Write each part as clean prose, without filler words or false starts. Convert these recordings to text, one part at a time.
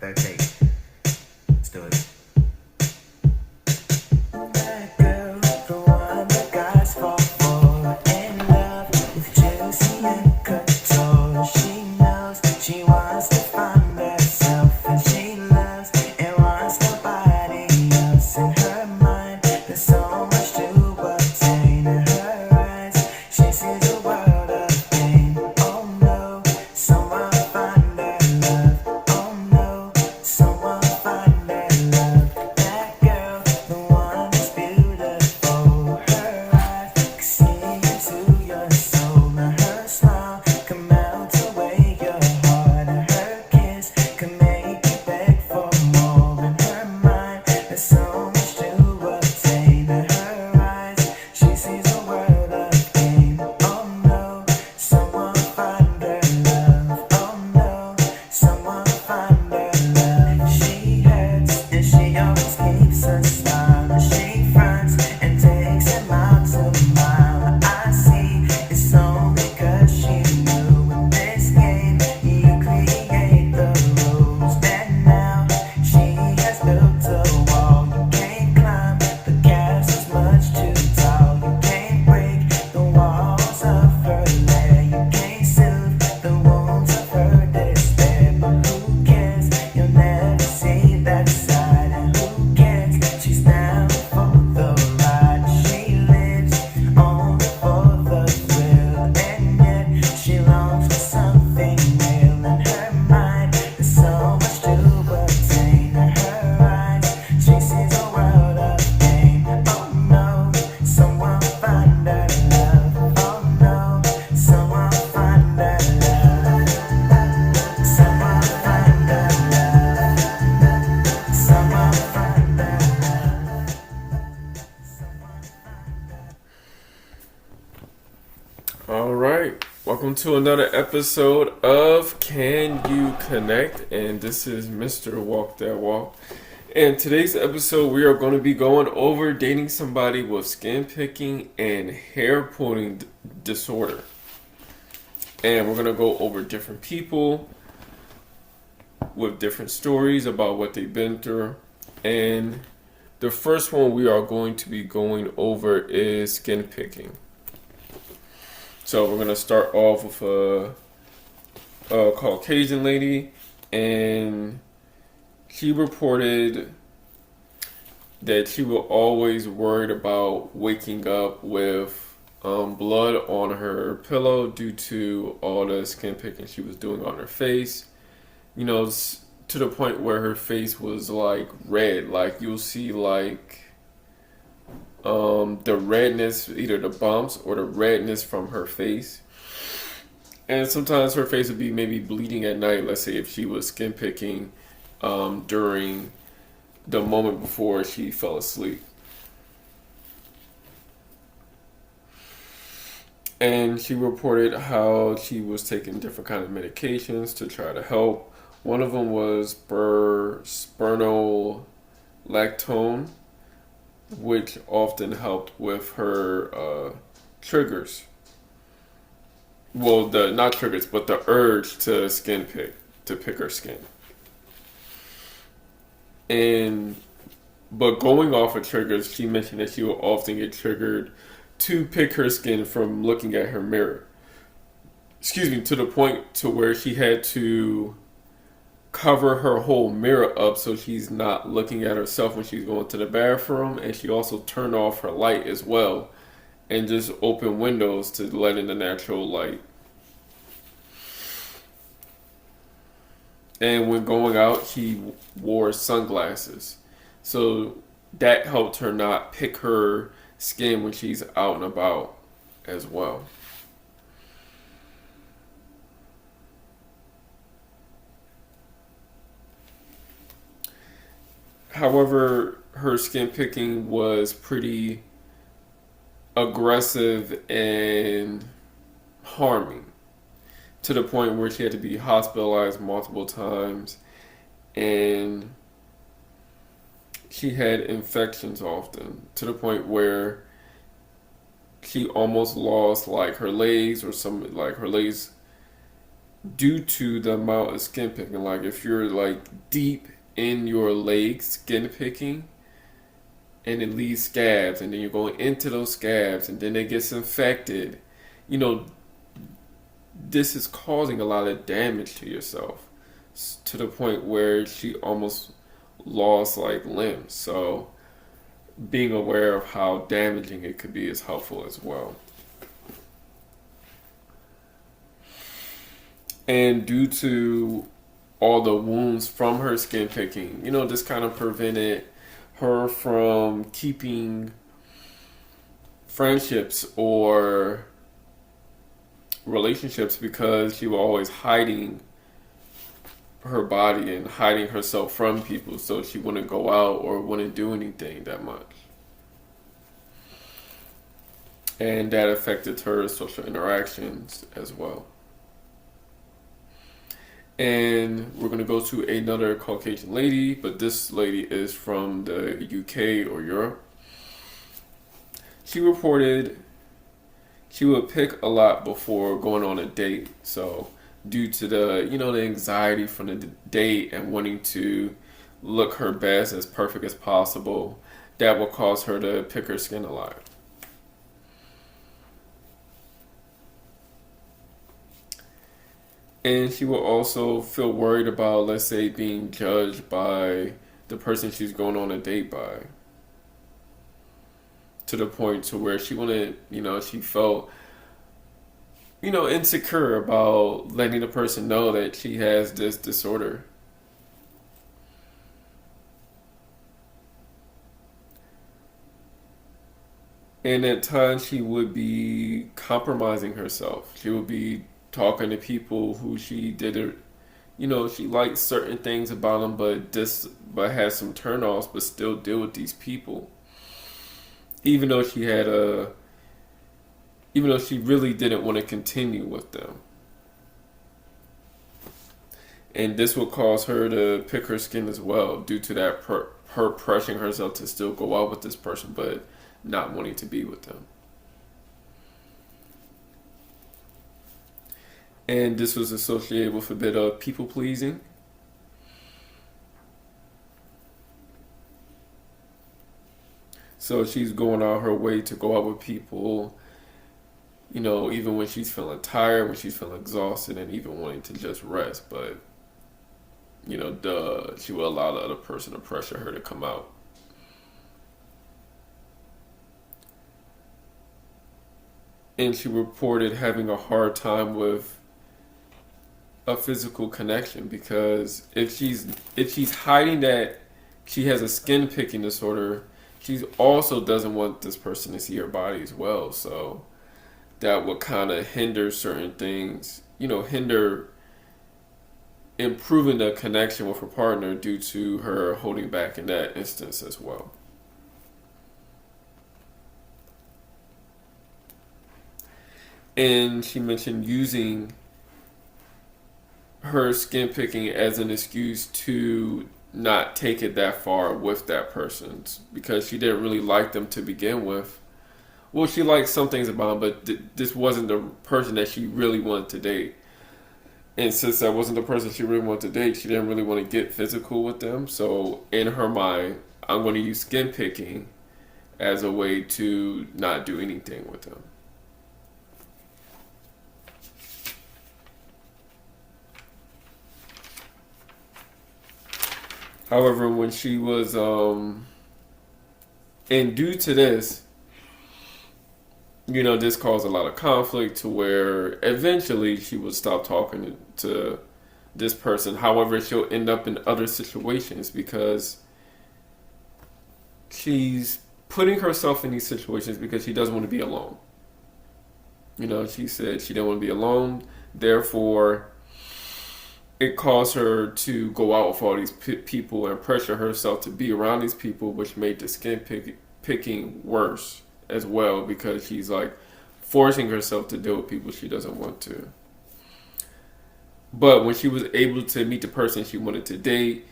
Third take. Let's do it. That girl, the one that guys fall for, in love with juicy and couture. She knows she wants to find herself, and she loves and wants nobody else. In her mind, there's so much to obtain. In her eyes, she sees a world of pain. Oh no, someone find her love. Oh no, someone find her love. That girl, the one is beautiful. Her eyes can see into your soul. Now her smile can melt away your heart, and her kiss can make you beg for more. In her mind, there's so much to obtain. In her eyes, she sees a world of pain. Oh no, someone find her love. Oh no, someone find her love. She hurts and she always keeps a smile, and she fronts and takes him out to mile. I see it's only 'cause she knew in this game you create the rules, and now she has built a wall. You can't climb the castle's much too tall. You can't break the walls of her lair. You can't soothe the wounds of her despair. But who cares? You'll never see that side. And who cares? She's down for the ride. She lives only for the thrill, and yet she longs for something real. In her mind, there's so much to obtain. In her eyes, she sees a world of pain. Oh no, someone find her love. Oh no, someone find her love. Someone find her love. Someone find her love. All right, welcome to another episode of Can You Connect? And this is Mr.WalkThatWalk. And today's episode, we are going to be going over dating somebody with skin picking and hair pulling disorder. And we're going to go over different people with different stories about what they've been through. And the first one we are going to be going over is skin picking. So we're going to start off with a Caucasian lady, and she reported that she was always worried about waking up with blood on her pillow due to all the skin picking she was doing on her face. You know, to the point where her face was like red. Like you'll see like the redness, either the bumps or the redness from her face. And sometimes her face would be maybe bleeding at night, let's say if she was skin picking during the moment before she fell asleep. And she reported how she was taking different kind of medications to try to help. One of them was spironolactone, which often helped with her triggers. Well, not triggers, but the urge to pick her skin. But going off of triggers, she mentioned that she would often get triggered to pick her skin from looking at her mirror. To the point to where she had to cover her whole mirror up so she's not looking at herself when she's going to the bathroom, and she also turned off her light as well and just open windows to let in the natural light. And when going out, she wore sunglasses, so that helped her not pick her skin when she's out and about as well. However, her skin picking was pretty aggressive and harming, to the point where she had to be hospitalized multiple times, and she had infections often, to the point where she almost lost like her legs, or some like her legs due to the amount of skin picking. Like if you're like deep in your leg skin picking and it leaves scabs, and then you're going into those scabs and then it gets infected, you know, this is causing a lot of damage to yourself to the point where she almost lost like limbs. So being aware of how damaging it could be is helpful as well. And due to all the wounds from her skin picking, you know, this kind of prevented her from keeping friendships or relationships because she was always hiding her body and hiding herself from people, so she wouldn't go out or wouldn't do anything that much. And that affected her social interactions as well. And we're going to go to another Caucasian lady, but this lady is from the UK or Europe. She reported she would pick a lot before going on a date. So due to the, you know, the anxiety from the date and wanting to look her best, as perfect as possible, that will cause her to pick her skin a lot. And she will also feel worried about, let's say, being judged by the person she's going on a date by. To the point to where she wanted, you know, she felt, you know, insecure about letting the person know that she has this disorder. And at times she would be compromising herself. She would be talking to people who she didn't, you know, she liked certain things about them, but had some turnoffs, but still deal with these people. Even though she really didn't want to continue with them. And this will cause her to pick her skin as well, due to that her pressuring herself to still go out with this person, but not wanting to be with them. And this was associated with a bit of people pleasing. So she's going out her way to go out with people, you know, even when she's feeling tired, when she's feeling exhausted, and even wanting to just rest. But, you know, she will allow the other person to pressure her to come out. And she reported having a hard time with a physical connection, because if she's hiding that she has a skin picking disorder, she also doesn't want this person to see her body as well. So that would kind of hinder certain things, you know, hinder improving the connection with her partner due to her holding back in that instance as well. And she mentioned using her skin picking as an excuse to not take it that far with that person, because she didn't really like them to begin with. Well, she liked some things about him, but this wasn't the person that she really wanted to date. And since that wasn't the person she really wanted to date, she didn't really want to get physical with them. So in her mind, I'm going to use skin picking as a way to not do anything with them. However, when she was, and due to this, you know, this caused a lot of conflict to where eventually she would stop talking to this person. However, she'll end up in other situations because she's putting herself in these situations because she doesn't want to be alone. You know, she said she didn't want to be alone. Therefore, it caused her to go out with all these people and pressure herself to be around these people, which made the skin picking worse as well, because she's like forcing herself to deal with people she doesn't want to. But when she was able to meet the person she wanted to date,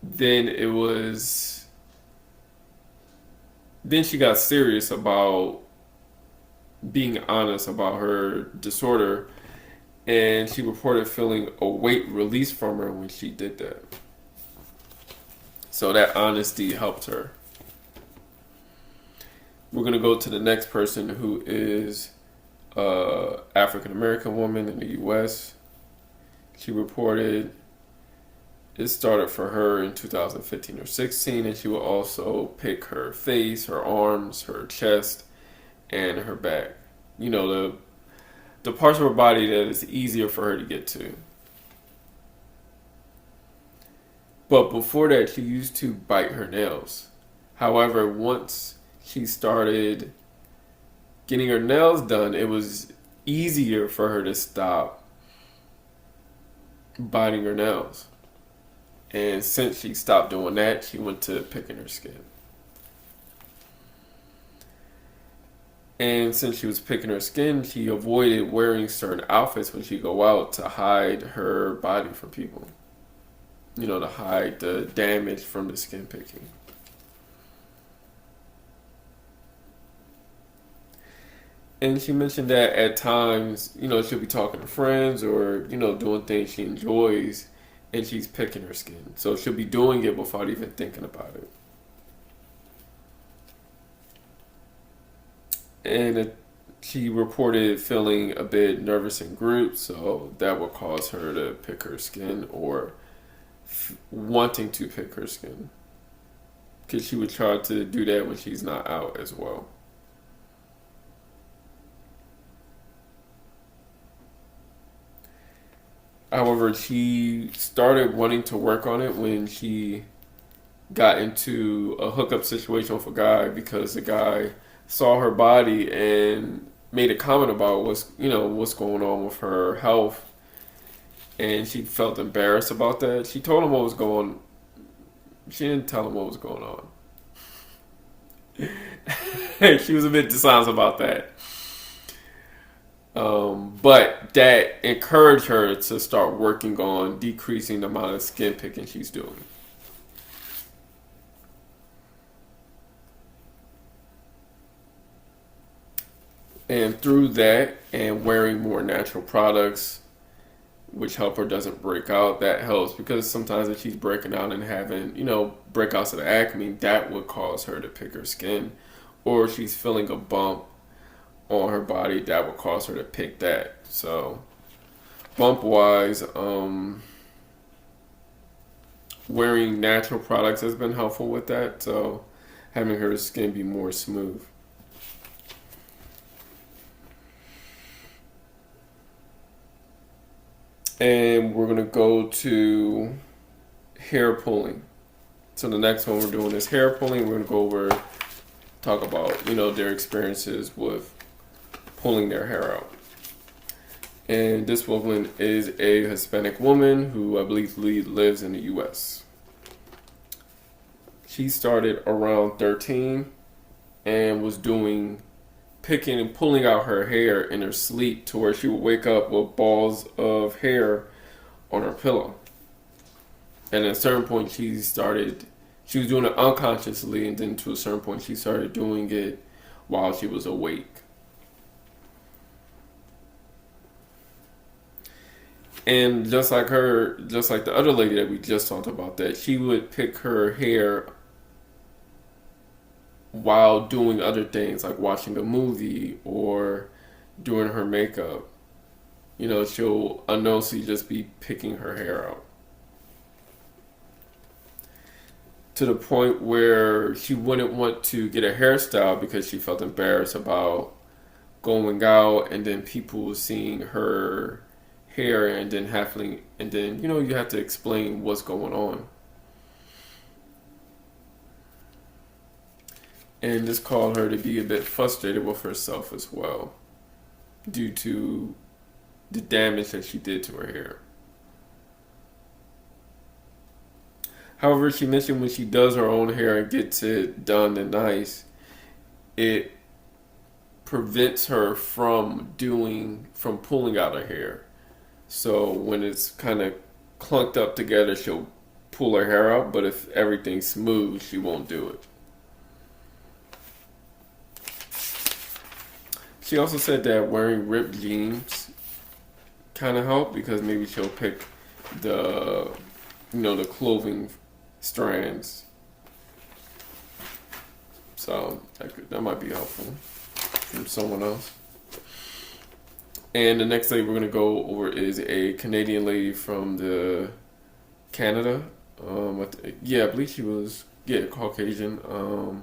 then she got serious about being honest about her disorder. And she reported feeling a weight released from her when she did that. So that honesty helped her. We're going to go to the next person, who is an African American woman in the U.S. She reported it started for her in 2015 or 16, and she would also pick her face, her arms, her chest, and her back. You know, the parts of her body that is easier for her to get to. But before that, she used to bite her nails. However, once she started getting her nails done, it was easier for her to stop biting her nails. And since she stopped doing that, she went to picking her skin. And since she was picking her skin, she avoided wearing certain outfits when she go out to hide her body from people. You know, to hide the damage from the skin picking. And she mentioned that at times, you know, she'll be talking to friends or, you know, doing things she enjoys, and she's picking her skin. So she'll be doing it without even thinking about it. And she reported feeling a bit nervous in groups, so that would cause her to pick her skin or wanting to pick her skin. Because she would try to do that when she's not out as well. However, she started wanting to work on it when she got into a hookup situation with a guy, because the guy saw her body and made a comment about what's going on with her health, and she felt embarrassed about that. She told him what was going. She didn't tell him what was going on. She was a bit dishonest about that. But that encouraged her to start working on decreasing the amount of skin picking she's doing. And through that and wearing more natural products, which help her doesn't break out, that helps, because sometimes if she's breaking out and having, you know, breakouts of the acne, that would cause her to pick her skin. Or if she's feeling a bump on her body, that would cause her to pick that. So bump wise, wearing natural products has been helpful with that. So having her skin be more smooth. And we're going to go to hair pulling. So the next one we're doing is hair pulling. We're going to go over, talk about, you know, their experiences with pulling their hair out. And this woman is a Hispanic woman who I believe lives in the U.S. She started around 13 and was doing picking and pulling out her hair in her sleep, to where she would wake up with balls of hair on her pillow. And at a certain point she was doing it unconsciously, and then to a certain point she started doing it while she was awake. And just like the other lady that we just talked about, that she would pick her hair while doing other things, like watching a movie or doing her makeup. You know, she'll unknowingly just be picking her hair out. To the point where she wouldn't want to get a hairstyle because she felt embarrassed about going out and then people seeing her hair, and then you know, you have to explain what's going on. And this caused her to be a bit frustrated with herself as well, due to the damage that she did to her hair. However, she mentioned when she does her own hair and gets it done and nice, it prevents her from pulling out her hair. So when it's kind of clunked up together, she'll pull her hair out, but if everything's smooth, she won't do it. She also said that wearing ripped jeans kind of help because maybe she'll pick the the clothing strands. So that might be helpful from someone else. And the next lady we're going to go over is a Canadian lady from Canada. I believe she was Caucasian.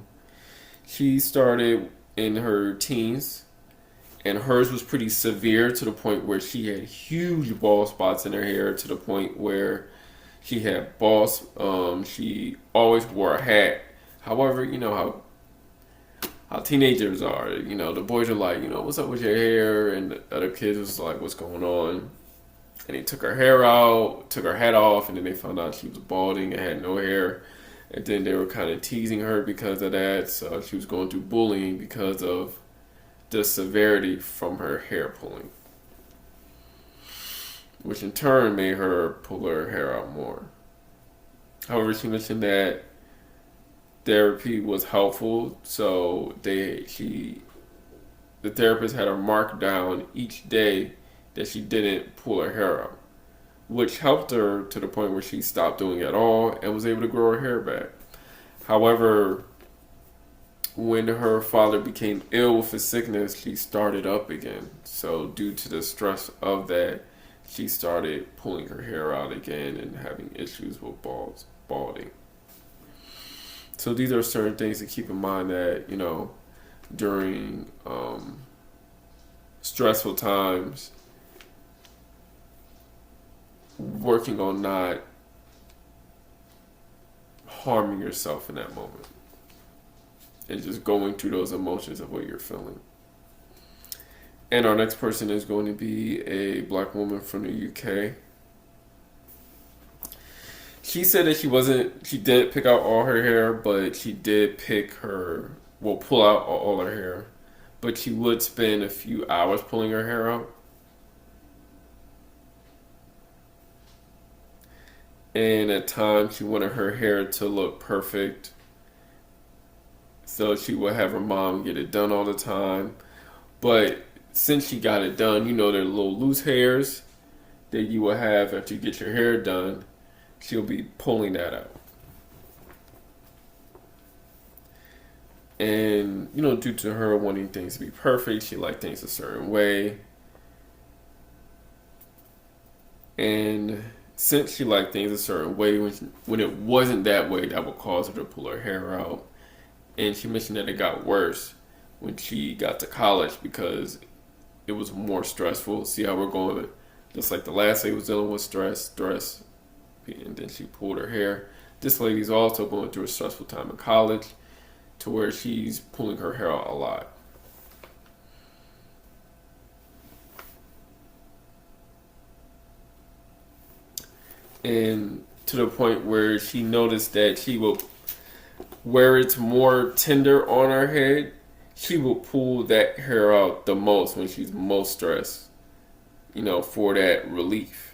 She started in her teens, and hers was pretty severe to the point where she had huge bald spots in her hair to the point where she had balls. She always wore a hat. However, you know how teenagers are. The boys are like, what's up with your hair? And the other kids was like, what's going on? And they took her hair out, took her hat off, and then they found out she was balding and had no hair. And then they were kind of teasing her because of that. So she was going through bullying because of the severity from her hair pulling, which in turn made her pull her hair out more. However, she mentioned that therapy was helpful, so the therapist had her mark down each day that she didn't pull her hair out, which helped her to the point where she stopped doing it at all and was able to grow her hair back. However, when her father became ill with a sickness, she started up again. So due to the stress of that, she started pulling her hair out again and having issues with balding. So these are certain things to keep in mind that, during stressful times, working on not harming yourself in that moment and just going through those emotions of what you're feeling. And our next person is going to be a black woman from the UK. She said that she didn't pick out all her hair, but she did pull out all her hair. But she would spend a few hours pulling her hair out. And at times she wanted her hair to look perfect. So she would have her mom get it done all the time. But since she got it done, they're little loose hairs that you will have after you get your hair done. She'll be pulling that out. And, due to her wanting things to be perfect, she liked things a certain way. And since she liked things a certain way, when it wasn't that way, that would cause her to pull her hair out. And she mentioned that it got worse when she got to college because it was more stressful. See how we're going? Just like the last lady was dealing with stress, and then she pulled her hair. This lady's also going through a stressful time in college to where she's pulling her hair out a lot. And to the point where she noticed that where it's more tender on her head, she will pull that hair out the most when she's most stressed, for that relief.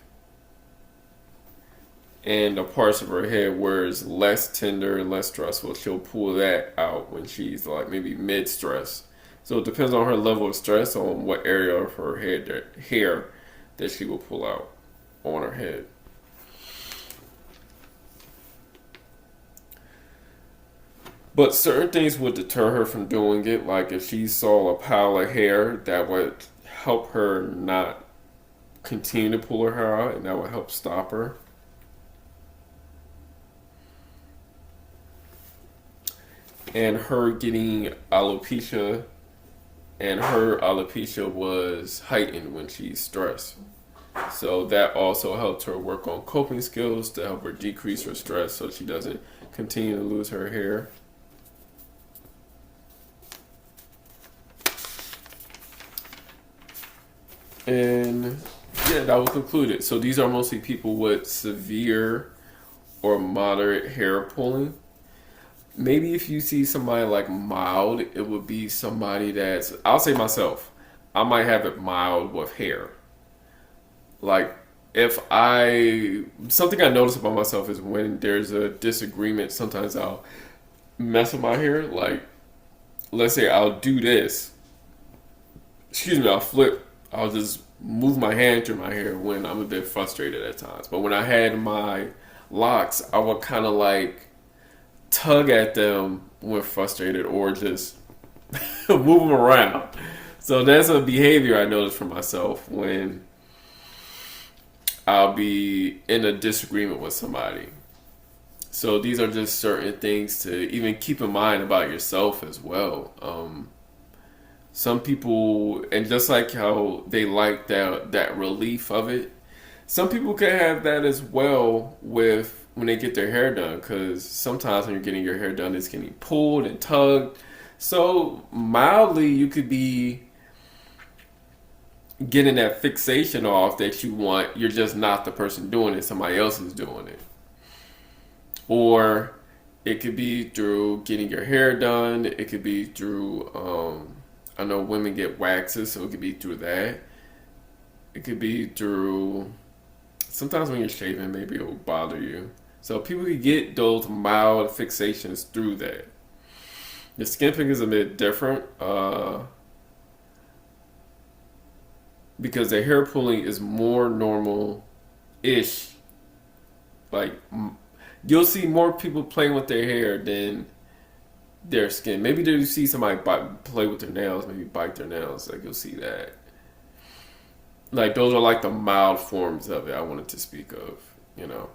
And the parts of her head where it's less tender and less stressful, she'll pull that out when she's like maybe mid-stress. So it depends on her level of stress on what area of her hair that she will pull out on her head. But certain things would deter her from doing it. Like if she saw a pile of hair, that would help her not continue to pull her hair out, and that would help stop her. And her getting alopecia, and her alopecia was heightened when she's stressed. So that also helped her work on coping skills to help her decrease her stress so she doesn't continue to lose her hair. And that will conclude it. So these are mostly people with severe or moderate hair pulling. Maybe if you see somebody like mild, it would be somebody that's, I'll say myself, I might have it mild with hair. Like something I notice about myself is when there's a disagreement, sometimes I'll mess with my hair. Like, let's say I'll do this. I'll flip I'll just move my hand through my hair when I'm a bit frustrated at times. But when I had my locks, I would kind of like tug at them when frustrated or just move them around. So that's a behavior I noticed for myself when I'll be in a disagreement with somebody. So these are just certain things to even keep in mind about yourself as well. Some people, and just like how they like that relief of it, some people can have that as well with when they get their hair done. Because sometimes when you're getting your hair done, it's getting pulled and tugged. So mildly, you could be getting that fixation off that you want. You're just not the person doing it. Somebody else is doing it. Or it could be through getting your hair done. It could be through, I know women get waxes, so it could be through that. It could be through, sometimes when you're shaving, maybe it will bother you. So people can get those mild fixations through that. The skimping is a bit different because the hair pulling is more normal-ish. Like, you'll see more people playing with their hair than their skin. Maybe you see somebody play with their nails, maybe bite their nails. Like, you'll see that. Like, those are like the mild forms of it I wanted to speak of, you know.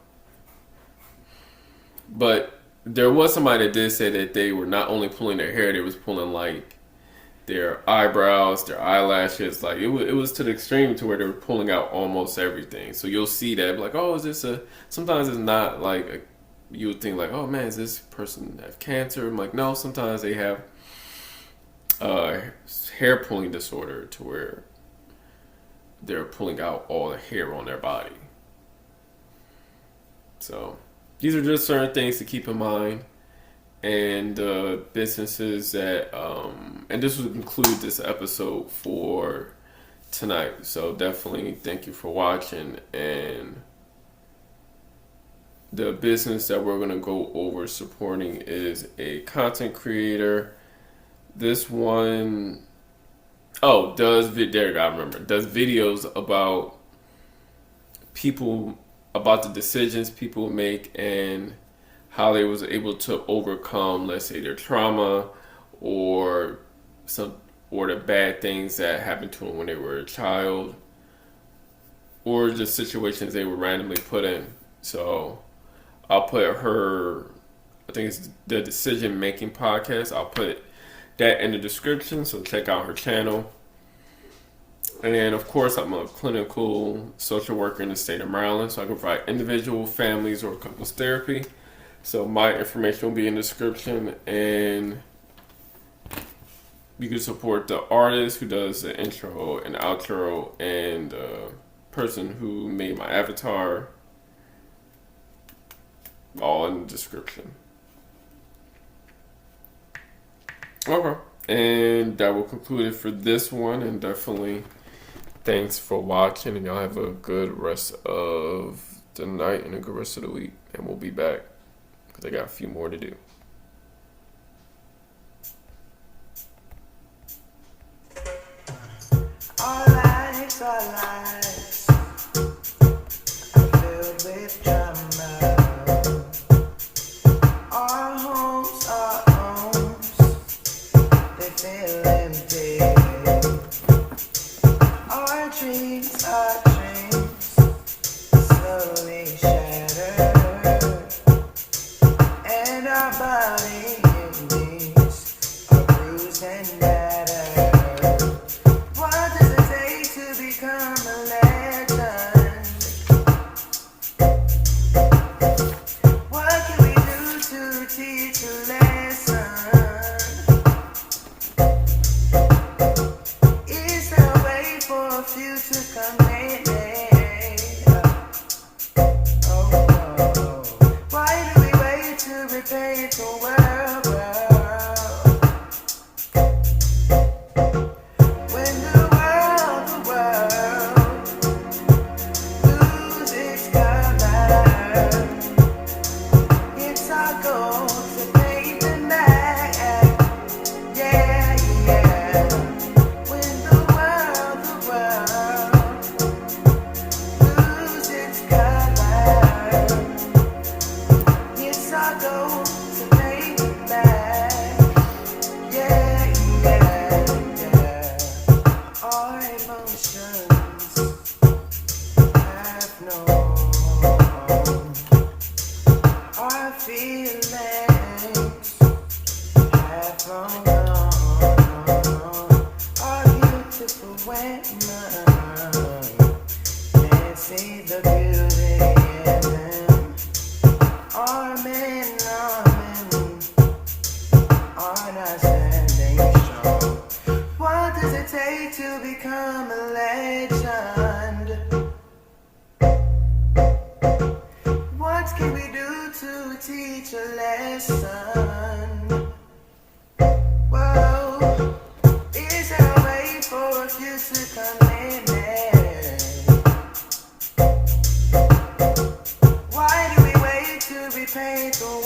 But there was somebody that did say that they were not only pulling their hair, they was pulling like their eyebrows, their eyelashes. Like it was to the extreme to where they were pulling out almost everything. So you'll see that like, oh, is this a? Sometimes it's not like you would think like, oh man, is this person have cancer? I'm like, no. Sometimes they have hair pulling disorder to where they're pulling out all the hair on their body. So these are just certain things to keep in mind. And businesses that, and this will conclude this episode for tonight. So definitely thank you for watching. And the business that we're going to go over supporting is a content creator. This one, does videos about people, about the decisions people make and how they was able to overcome, let's say, their trauma or the bad things that happened to them when they were a child, or just situations they were randomly put in. So I'll put her, I think it's the Decision Making Podcast. I'll put that in the description, so check out her channel. And of course, I'm a clinical social worker in the state of Maryland, so I can provide individual, families, or couples therapy. So my information will be in the description, and you can support the artist who does the intro and outro, and the person who made my avatar, all in the description. Okay, and that will conclude it for this one, and definitely thanks for watching, and y'all have a good rest of the night and a good rest of the week, and we'll be back. I got a few more to do. Our lives are lives filled with drama. Our homes are homes, they feel empty. Our dreams are dreams, slowly shattered. And our know our feelings have flown on. Our beautiful women can't see the beauty in them. Our men are not standing strong. What does it take to become a legend? What can we do to teach a lesson? Whoa, is there a way for a future commitment? Why do we wait to be paid for